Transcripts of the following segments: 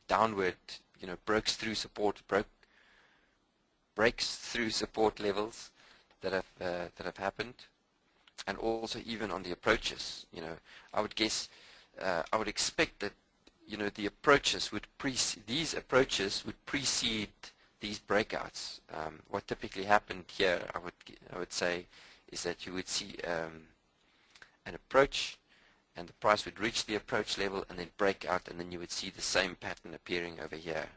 downward, breaks through support levels that have happened, and also even on the approaches. I would guess, I would expect that the approaches would these approaches would precede these breakouts. What typically happened here, I would say, is that you would see an approach, and the price would reach the approach level and then break out, and then you would see the same pattern appearing over here.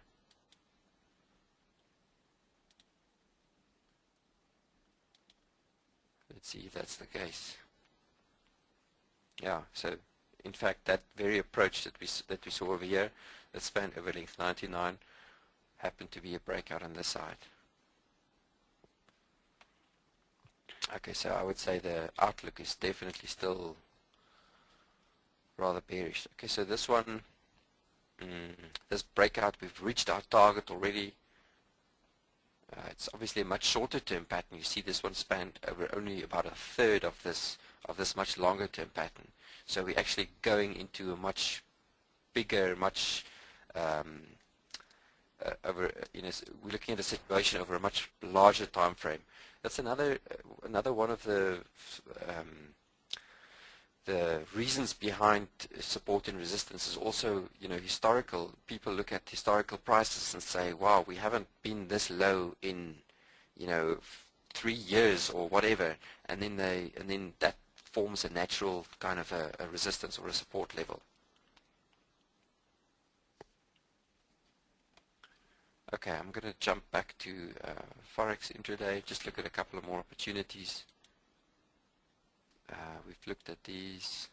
Let's see if that's the case. Yeah, so in fact that very approach that we saw over here, that span over length 99, happened to be a breakout on this side. Okay, so I would say the outlook is definitely still rather bearish. Okay, so this one, this breakout, we've reached our target already. It's obviously a much shorter term pattern. You see this one spanned over only about a third of this much longer term pattern. So we're actually going into a much bigger, much we're looking at a situation over a much larger time frame. That's another one of the reasons behind support and resistance is also, historical. People look at historical prices and say, wow, we haven't been this low in, 3 years or whatever, and then that forms a natural kind of a resistance or a support level. Okay, I'm going to jump back to Forex intraday, just look at a couple of more opportunities. We've looked at these.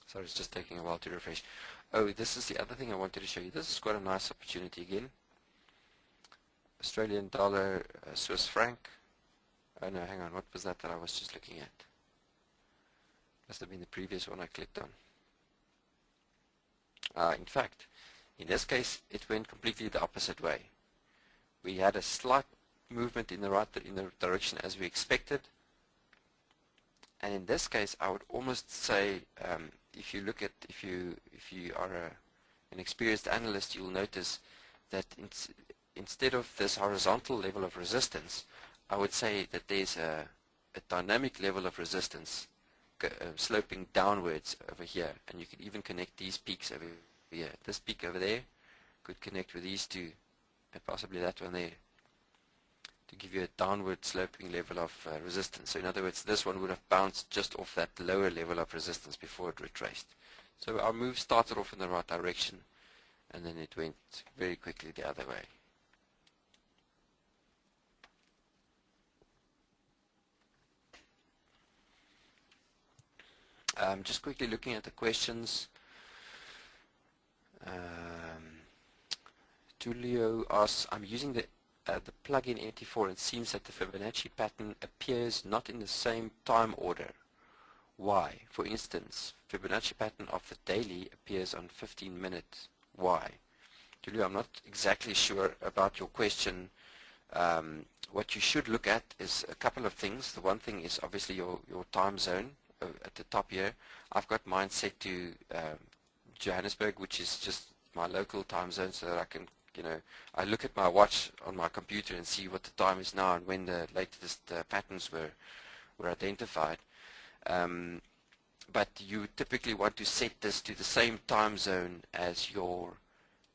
Sorry, it's just taking a while to refresh. Oh, this is the other thing I wanted to show you. This is quite a nice opportunity again. Australian dollar, Swiss franc. Oh no, hang on, what was that I was just looking at? Must have been the previous one I clicked on. In fact, in this case, it went completely the opposite way. We had a slight movement in the direction as we expected, and in this case, I would almost say, if you are an experienced analyst, you'll notice that instead of this horizontal level of resistance, I would say that there's a dynamic level of resistance sloping downwards over here, and you could even connect these peaks over here. This peak over there could connect with these two, and possibly that one there, to give you a downward sloping level of resistance. So in other words, this one would have bounced just off that lower level of resistance before it retraced. So our move started off in the right direction, and then it went very quickly the other way. Just quickly looking at the questions. Tulio asks, I'm using the plugin MT4 and it seems that the Fibonacci pattern appears not in the same time order. Why? For instance, Fibonacci pattern of the daily appears on 15 minutes. Why? Tulio, I'm not exactly sure about your question. What you should look at is a couple of things. The one thing is obviously your time zone at the top here. I've got mine set to Johannesburg, which is just my local time zone, so that I can, I look at my watch on my computer and see what the time is now and when the latest patterns were identified. But you typically want to set this to the same time zone as your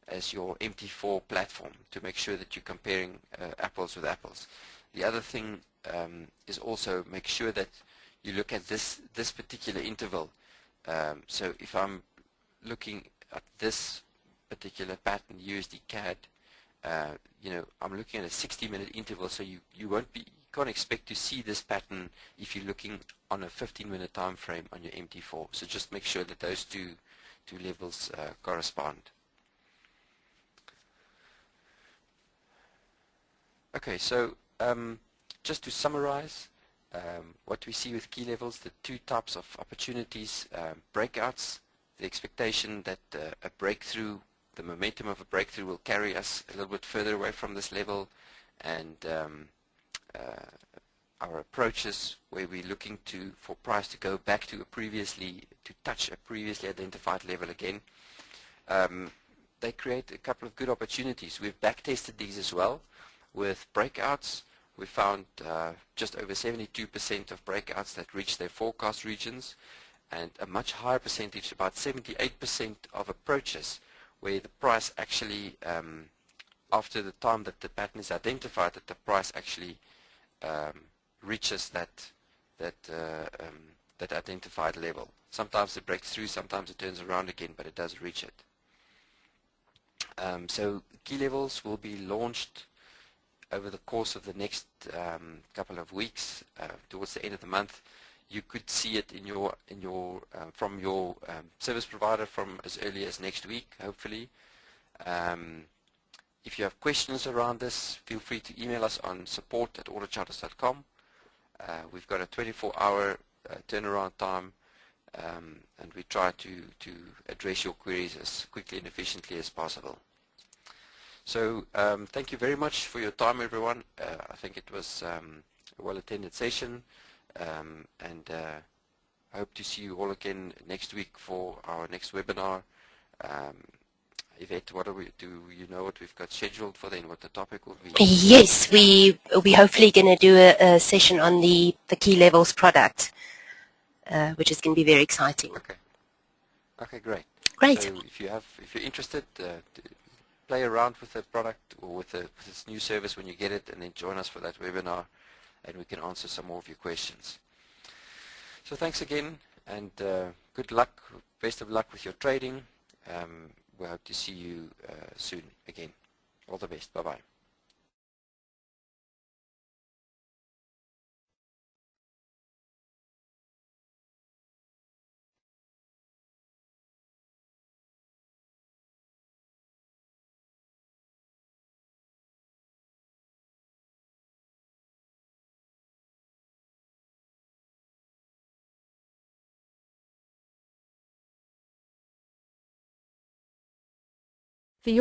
MT4 platform to make sure that you're comparing apples with apples. The other thing is also make sure that you look at this particular interval. So if I'm looking at this particular pattern, USD CAD, I'm looking at a 60-minute interval, so you can't expect to see this pattern if you're looking on a 15-minute time frame on your MT4. So just make sure that those two levels correspond. Okay, so just to summarize, what we see with key levels, the two types of opportunities, breakouts, the expectation that a breakthrough, the momentum of a breakthrough will carry us a little bit further away from this level, and our approaches where we're looking for price to go back to touch a previously identified level again. They create a couple of good opportunities. We've backtested these as well with breakouts. We found just over 72% of breakouts that reached their forecast regions, and a much higher percentage, about 78% of approaches where the price actually, after the time that the pattern is identified, that the price actually reaches that identified level. Sometimes it breaks through, sometimes it turns around again, but it does reach it. So key levels will be launched over the course of the next couple of weeks, towards the end of the month. You could see it from your service provider from as early as next week, hopefully. If you have questions around this, feel free to email us on support@ordercharters.com. We've got a 24-hour turnaround time, and we try to address your queries as quickly and efficiently as possible. So thank you very much for your time, everyone. I think it was a well-attended session, and I hope to see you all again next week for our next webinar. Yvette, do you know what we've got scheduled for then, what the topic will be? Yes, we hopefully going to do a session on the key levels product, which is going to be very exciting. Okay, great. Great. So if you're interested, play around with the product or with this new service when you get it, and then join us for that webinar, and we can answer some more of your questions. So thanks again, and good luck, best of luck with your trading. We hope to see you soon again. All the best. Bye-bye. The